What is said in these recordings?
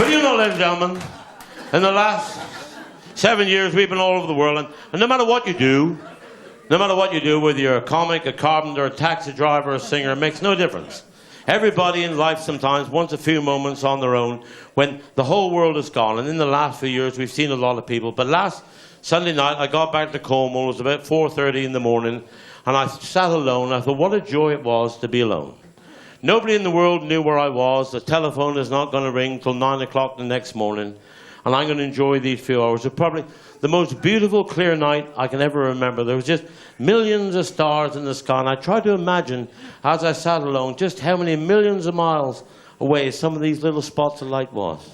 But you know, ladies and gentlemen, in the last 7 years we've been all over the world, and no matter what you do, whether you're a comic, a carpenter, a taxi driver, a singer, it makes no difference. Everybody in life sometimes wants a few moments on their own when the whole world is gone. And in the last few years, we've seen a lot of people. But last Sunday night, I got back to Cornwall. It was about 4:30 in the morning. And I sat alone. I thought, what a joy it was to be alone. Nobody in the world knew where I was. The telephone is not going to ring till 9 o'clock the next morning. And I'm going to enjoy these few hours. It's probably the most beautiful, clear night I can ever remember. There was just millions of stars in the sky. And I tried to imagine, as I sat alone, just how many millions of miles away some of these little spots of light was.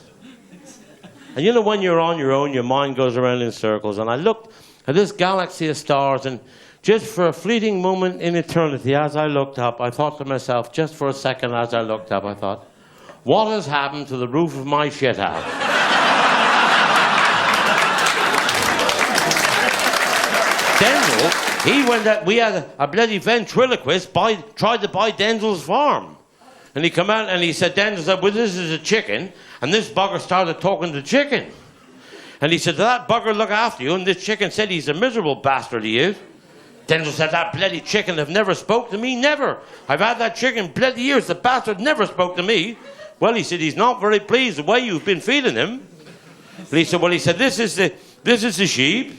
And you know, when you're on your own, your mind goes around in circles. And I looked at this galaxy of stars, and just for a fleeting moment in eternity, as I looked up, I thought to myself, just for a second as I looked up, I thought, what has happened to the roof of my shit house? Denzel, he went out, we had a bloody ventriloquist tried to buy Denzel's farm. And he come out and he said, Denzel said, well, this is a chicken. And this bugger started talking to the chicken. And he said, did that bugger look after you? And this chicken said, he's a miserable bastard he is. Denzel said, that bloody chicken have never spoke to me, never. I've had that chicken bloody years, the bastard never spoke to me. Well, he said, he's not very pleased the way you've been feeding him. But he said, well, he said, this is the sheep.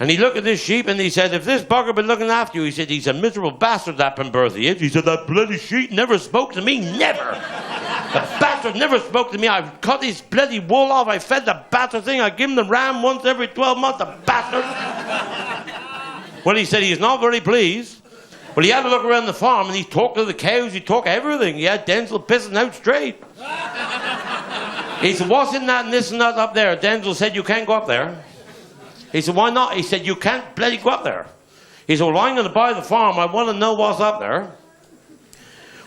And he looked at this sheep and he said, if this bugger been looking after you, he said, he's a miserable bastard that been birth he is. He said, that bloody sheep never spoke to me, never. The bastard never spoke to me. I've cut his bloody wool off. I fed the bastard thing. I give him the ram once every 12 months, the bastard. Well, he said he's not very pleased. Well, he had to look around the farm and he talked to the cows. He talked everything. He had Denzel pissing out straight. He said, what's in that and this and that up there? Denzel said, you can't go up there. He said, why not? He said, you can't bloody go up there. He said, well, I'm going to buy the farm. I want to know what's up there.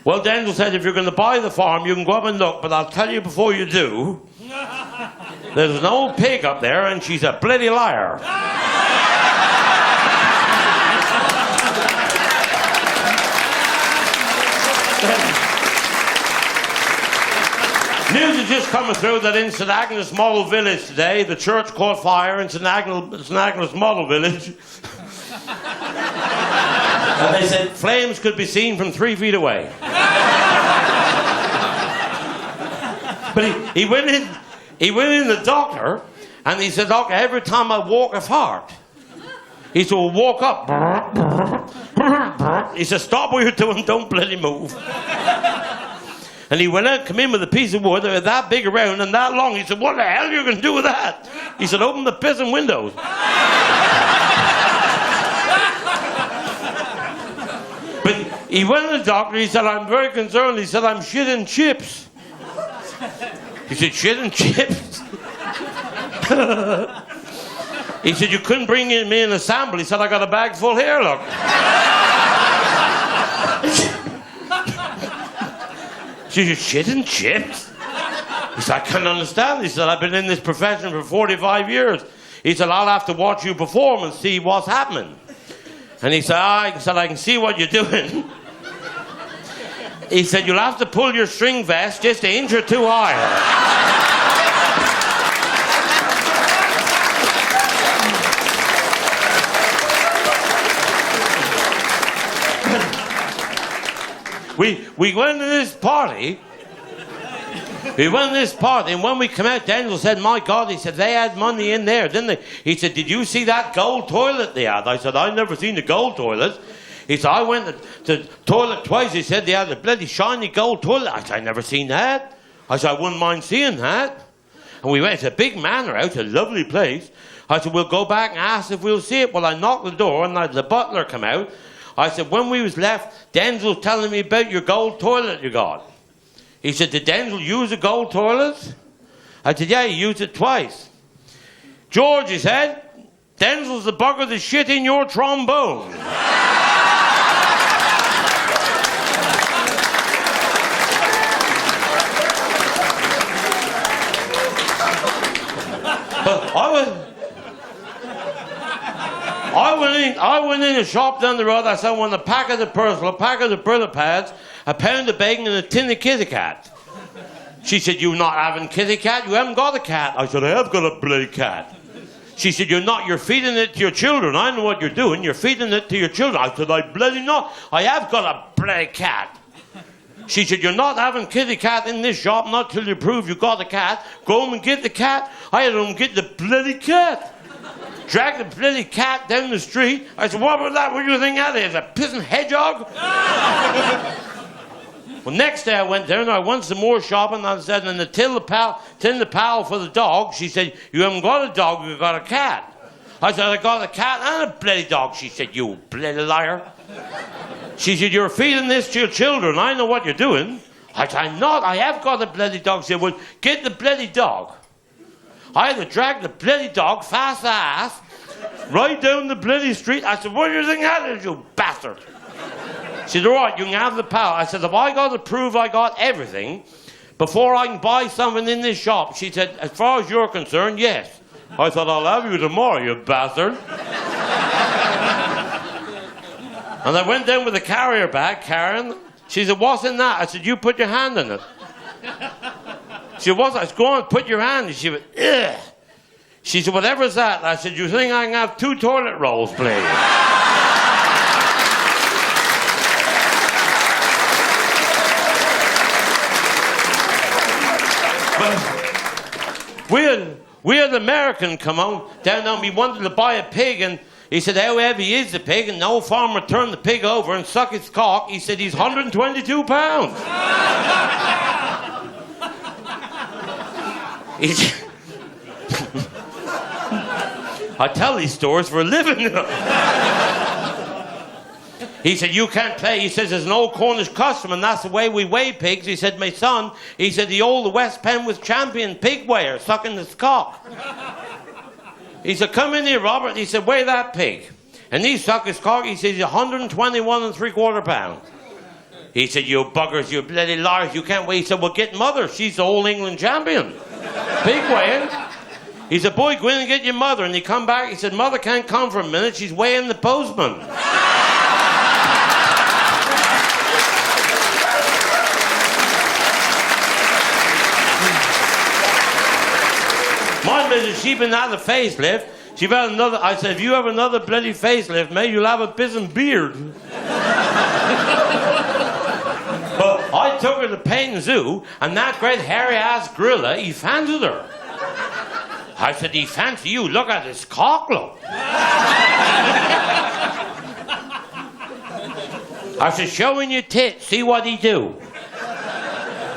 Well, Denzel said, if you're going to buy the farm, you can go up and look, but I'll tell you before you do, there's an old pig up there and she's a bloody liar. News is just coming through that in St Agnes Model Village today, the church caught fire in St Agnes Model Village. And they said flames could be seen from 3 feet away. But he went in the doctor, and he said, doctor, every time I walk a fart, he said, well, walk up. He said, stop what you're doing, don't bloody move. And he went out, come in with a piece of wood that big around and that long. He said, what the hell are you going to do with that? He said, open the pissing windows. But he went to the doctor, he said, I'm very concerned. He said, I'm shitting chips. He said, shitting chips? He said, you couldn't bring me in a sample. He said, I got a bag full here, look. She said, shitting chips? He said, I can't understand. He said, I've been in this profession for 45 years. He said, I'll have to watch you perform and see what's happening. And he said, I can see what you're doing. He said, you'll have to pull your string vest just an inch or two higher. We went to this party. And when we came out, Denzel said, my God, he said, they had money in there, didn't they? He said, did you see that gold toilet they had? I said, I've never seen the gold toilet. He said, I went to the toilet twice. He said, they had a bloody shiny gold toilet. I said, I've never seen that. I said, I wouldn't mind seeing that. And we went to a big manor out, a lovely place. I said, we'll go back and ask if we'll see it. Well, I knocked the door and the butler come out. I said, when we was left, Denzel's telling me about your gold toilet you got. He said, did Denzel use a gold toilet? I said, yeah, he used it twice. George, he said, Denzel's the bugger that shit in your trombone. I went in a shop down the road. I said, I want a pack of the Percival, a pack of the Brilla pads, a pound of bacon, and a tin of Kitty Cat. She said, you not having kitty cat? You haven't got a cat. I said, I have got a bloody cat. She said, you're feeding it to your children. I know what you're doing. You're feeding it to your children. I said, I bloody not. I have got a bloody cat. She said, you're not having kitty cat in this shop, not till you prove you got a cat. Go home and get the cat. I had to get the bloody cat. Drag the bloody cat down the street. I said, what was that? What do you think that is? A pissing hedgehog? Well, next day I went there and I went some more shopping. I said, and the tin the pal for the dog. She said, you haven't got a dog, you've got a cat. I said, I got a cat and a bloody dog. She said, you bloody liar. She said, you're feeding this to your children. I know what you're doing. I said, I'm not. I have got a bloody dog. She said, well, get the bloody dog. I had to drag the bloody dog, fast ass, right down the bloody street. I said, what do you think that is, you bastard? She said, all right, you can have the power. I said, have I got to prove I got everything before I can buy something in this shop? She said, as far as you're concerned, yes. I thought, I'll have you tomorrow, you bastard. And I went down with a carrier bag, Karen. She said, what's in that? I said, you put your hand in it. She said, what's that? I said, go on, put your hand. She went, ugh. She said, whatever's that? I said, you think I can have 2 toilet rolls, please? But we had an American come on down and we wanted to buy a pig, and he said, how heavy is the pig? And no farmer turned the pig over and sucked his cock. He said, he's 122 pounds. I tell these stories for a living. He said, you can't play. He says, there's an old Cornish custom, and that's the way we weigh pigs. He said, my son, he said, the old West Penn was champion pig weigher, sucking his cock. He said, come in here, Robert. He said, weigh that pig. And he sucked his cock. He said, he's 121 3/4 pounds. He said, you buggers, you bloody liars, you can't weigh. He said, well, get mother. She's the old England champion. Pig weighing. He said, boy, go in and get your mother. And he come back. He said, mother can't come for a minute. She's weighing the postman. My missus, she been had a facelift. She had another. I said, if you have another bloody facelift, mate, you'll have a pissing beard. But I took her to Paignton Zoo, and that great hairy-ass gorilla, he fancied her. I said, he fancy you? Look at his cock, look. I said, show him your tits, see what he do.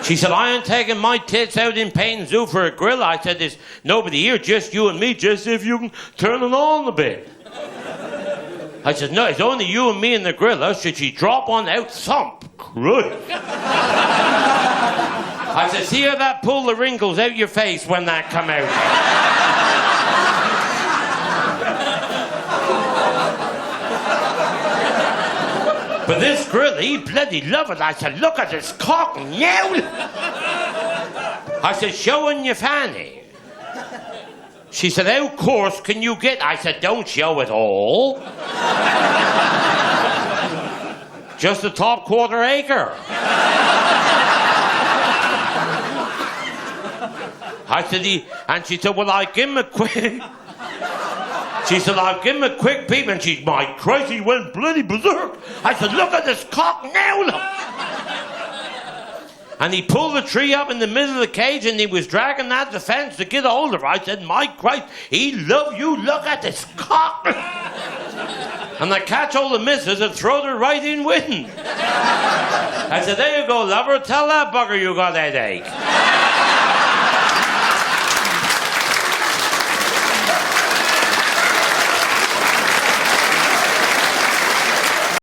She said, I ain't taking my tits out in Paignton Zoo for a gorilla. I said, there's nobody here, just you and me, just if you can turn it on a bit. I said, no, it's only you and me and the gorilla. Should she drop one out, thump. Right. I said, see how that pull the wrinkles out your face when that come out? But this gorilla, he bloody love it. I said, look at this cock now. I said, show him your fanny. She said, how coarse can you get? I said, don't show it all. Just the top 1/4 acre. I said, and she said, well, I'll give him a quick... She said, I'll give him a quick peep, and she, my Christ, he went bloody berserk. I said, look at this cock now, look. And he pulled the tree up in the middle of the cage, and he was dragging that the fence to get hold of her. I said, my Christ, he love you, look at this cock. And I catch all the missus and throw her right in with him. I said, there you go, lover, tell that bugger you got headache.